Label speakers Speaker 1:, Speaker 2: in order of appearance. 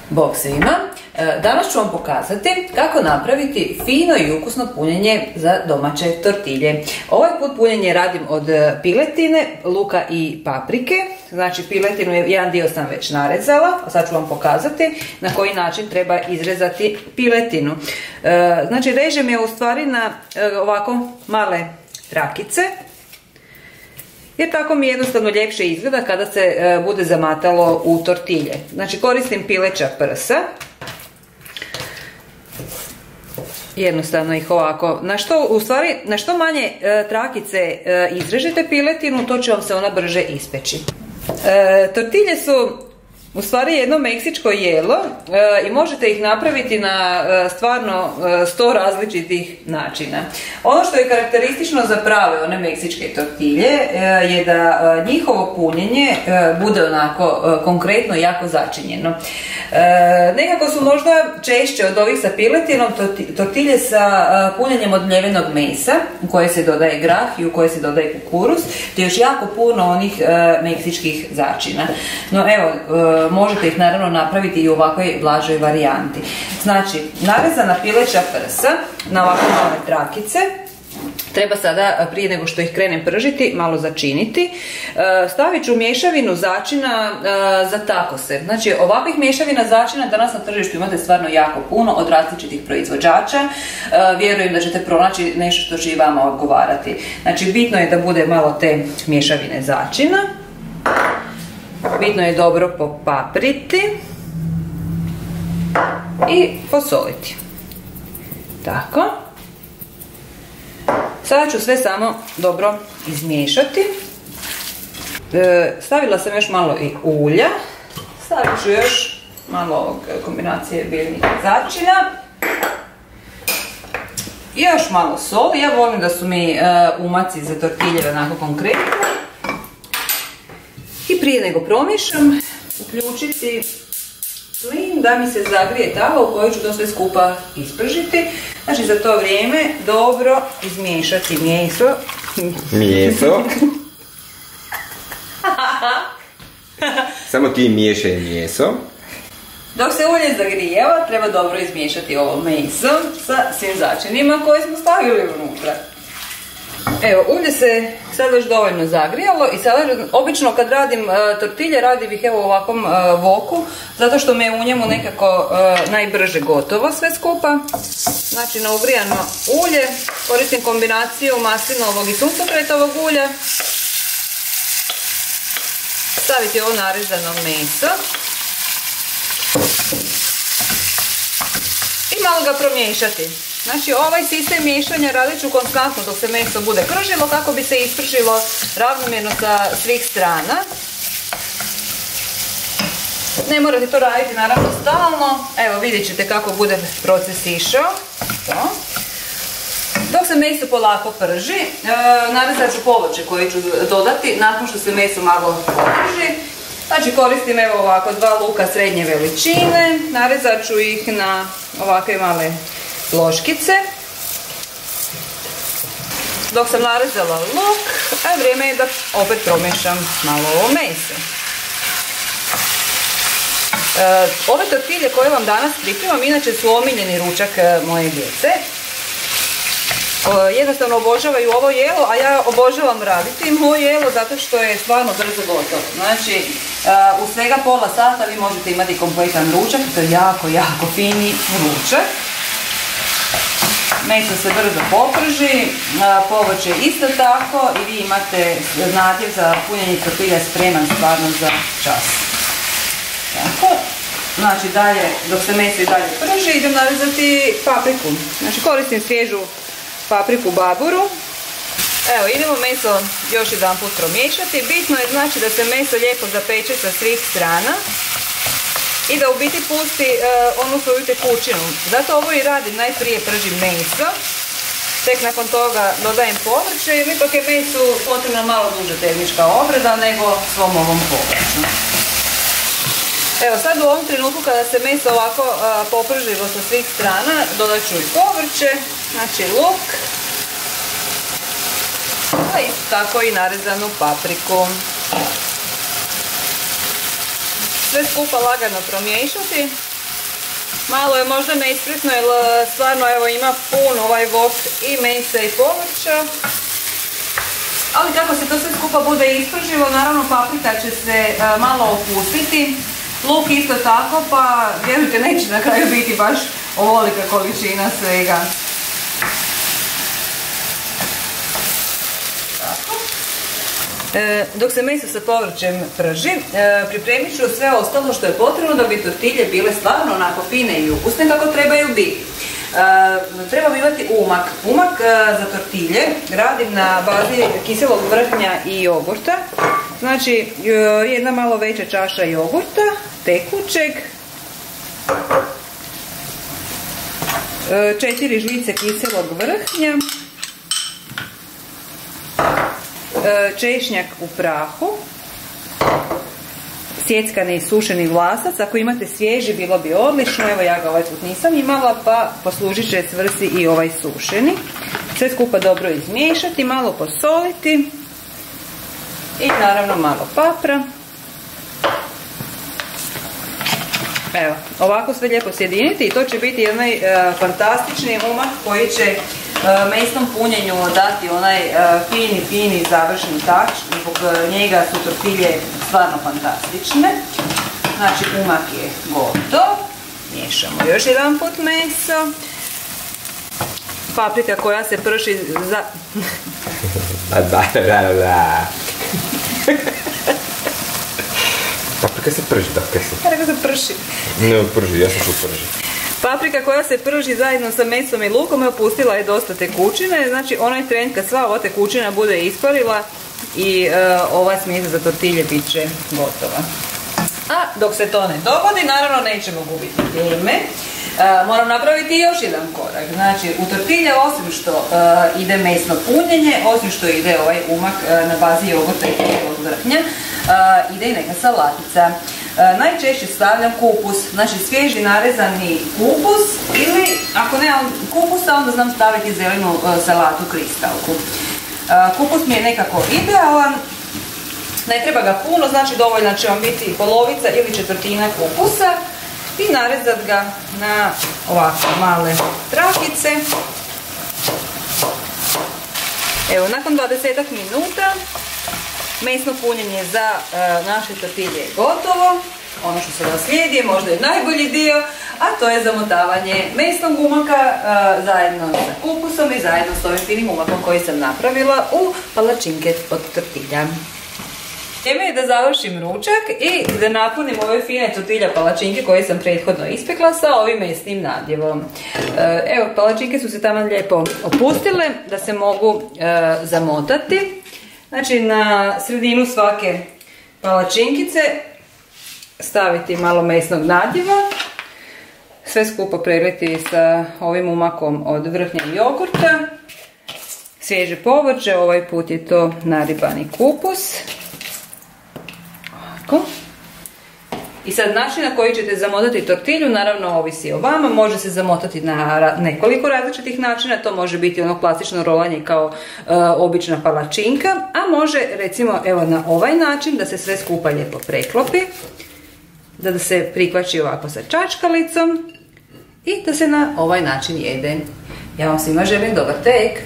Speaker 1: Bog svima! Danas ću vam pokazati kako napraviti fino i ukusno punjenje za domaće tortilje. Ovaj put punjenje radim od piletine, luka i paprike. Znači piletinu, jedan dio sam već narezala, a sad ću vam pokazati na koji način treba izrezati piletinu. Znači režem je u stvari na ovako male trakice, jer tako mi jednostavno ljepše izgleda kada se bude zamatalo u tortilje. Znači koristim pileća prsa. Jednostavno ih ovako, na što manje trakice izrežete piletinu, to će vam se ona brže ispeći. Tortilje su u stvari jedno meksičko jelo i možete ih napraviti na stvarno 100 različitih načina. Ono što je karakteristično za prave one meksičke tortilje je da njihovo punjenje bude onako konkretno i jako začinjeno. Nekako su možda češće od ovih sa piletinom tortilje sa punjenjem od mljevenog mesa u koje se dodaje grah i u koje se dodaje kukuruz, te još jako puno onih meksičkih začina. No evo, možete ih naravno napraviti i u ovakvoj blažoj varijanti. Znači, narezana pileća prsa na ovakve male trakice treba sada, prije nego što ih krenem pržiti, malo začiniti. Stavit ću mješavinu začina za takose. Znači, ovakvih mješavina začina danas na tržištu imate stvarno jako puno od različitih proizvođača. Vjerujem da ćete pronaći nešto što će i vama odgovarati. Znači, bitno je da bude malo te mješavine začina. Bitno je dobro popapriti i posoliti. Tako. Sada ću sve samo dobro izmiješati. Stavila sam još malo i ulja. Stavit ću još malo kombinacije biljnih začina. I još malo soli. Ja volim da su mi umaci za tortilje onako konkretni. I prije nego promiješam, uključiti plin da mi se zagrije tava u kojoj ću to sve skupa ispržiti. Znači za to vrijeme dobro izmiješati meso.
Speaker 2: Meso? Samo ti miješaj meso.
Speaker 1: Dok se ulje zagrijeva, treba dobro izmiješati ovo meso sa svim začinima koje smo stavili unutra. Evo, ulje se sad već dovoljno zagrijalo i sada obično kad radim tortilje radim ih evo u ovakvom voku, zato što mi je u njemu nekako najbrže gotovo sve skupa. Znači na ugrijano ulje koristim kombinaciju maslinovog i suncokretovog ulja. Staviti ovo narezano meso i malo ga promiješati. Znači ovaj sistem miješanja radit ću konstantno dok se meso bude kržilo kako bi se ispržilo ravnomjerno sa svih strana. Ne morate to raditi naravno stalno, evo vidjet ćete kako bude proces išao. To. Dok se meso polako prži, narezat ću povrće koje ću dodati nakon što se meso malo poprži. Znači koristim evo ovako 2 luka srednje veličine, narezat ću ih na ovakve male loškice. Dok sam narezala luk, a vrijeme je da opet promiješam malo ovo meso. Ove tortilje koje vam danas pripremam inače su omiljeni ručak moje djece. Jednostavno obožavaju ovo jelo, a ja obožavam raditi ovo jelo zato što je stvarno brzo gotovo. Znači, u svega pola sata vi možete imati kompletan ručak, to je jako, jako fini ručak. Meso se brzo poprži, povrće isto tako i vi imate nadjev za punjenje tortilja spreman stvarno za čas. Tako. Znači dalje, dok se meso i dalje prži, idem narezati papriku. Znači koristim svježu papriku baburu. Evo, idemo meso još jedan put promiješati. Bitno je znači da se meso lijepo zapeče sa svih strana i da u biti pusti onu svoju tekućinu. Zato ovo i radim, najprije pržim meso, tek nakon toga dodajem povrće, jer ipak je mesu potrebna malo duža termička obrada nego svom ovom povrću. Evo sad u ovom trenutku kada se meso ovako popržilo sa svih strana, dodat ću i povrće, znači luk, a isto tako i narezanu papriku. Sve skupa lagano promiješati Malo je možda neispretno jer stvarno evo ima pun ovaj vok i mesa i povrća. Ali kako se to sve skupa bude ispržilo, naravno paprika će se malo opustiti. Luk isto tako, pa vjerujte neće na kraju biti baš ovolika količina svega. Dok se meso sa povrćem prži, pripremit ću sve ostalo što je potrebno da bi tortilje bile stvarno onako fine i ukusne kako trebaju biti. Trebamo imati umak. Umak za tortilje radim na bazi kiselog vrhnja i jogurta. Znači jedna malo veća čaša jogurta, tekućeg, 4 žlice kiselog vrhnja, češnjak u prahu, sjeckani i sušeni vlasac. Ako imate svježi bilo bi odlično, evo ja ga ovaj put nisam imala pa poslužit će svrsi i ovaj sušeni. Sve skupa dobro izmiješati, malo posoliti i naravno malo papra. Evo, ovako sve lijepo sjediniti i to će biti jedan fantastični umak koji će mesnom punjenju dati onaj fini završni tač. Zbog njega su tortilje stvarno fantastične. Znači umak je gotov. Miješamo još jedan put meso. Paprika koja se prži za...
Speaker 2: Paprika se prži, da, kaj se?
Speaker 1: Paprika se prži.
Speaker 2: Ne, prži, ja sam što prži.
Speaker 1: Paprika koja se prži zajedno sa mesom i lukom opustila je dosta tekućine, znači onaj tren kad sva ova tekućina bude isparila i ova smjesa za tortilje bit će gotova. A dok se to ne dogodi, naravno nećemo gubiti vrijeme. Moram napraviti još jedan korak. Znači u tortilje osim što ide mesno punjenje, osim što ide ovaj umak na bazi jogurta i kiselog vrhnja, ide i neka salatica. Najčešće stavljam kupus, znači svježi narezani kupus ili ako ne kupusa onda znam staviti zelenu salatu kristalku. Kupus mi je nekako idealan, ne treba ga puno, znači dovoljna će vam biti polovica ili četvrtina kupusa i narezat ga na ovako male trakice. Evo, nakon 20 minuta mesno punjenje za naše tortilje je gotovo. Ono što sada slijedi je možda i najbolji dio, a to je zamotavanje mesnog umaka zajedno sa kupusom i zajedno s ovim finim umakom koji sam napravila u palačinke od tortilja. Vrijeme je da završim ručak i da napunim ove fine tortilja palačinke koje sam prethodno ispekla sa ovim mesnim nadjevom. Evo, palačinke su se tamo lijepo opustile da se mogu zamotati. Znači na sredinu svake palačinkice staviti malo mesnog nadjeva, sve skupo preliti sa ovim umakom od vrhnja i jogurta, svježe povrće, ovaj put je to naribani kupus. Ovako. I sad način na koji ćete zamotati tortilju naravno ovisi o vama, može se zamotati na nekoliko različitih načina, to može biti ono klasično rolanje kao obična palačinka, a može recimo evo na ovaj način da se sve skupa lijepo preklopi, da se prikvači ovako sa čačkalicom i da se na ovaj način jede. Ja vam svima želim dobar tek!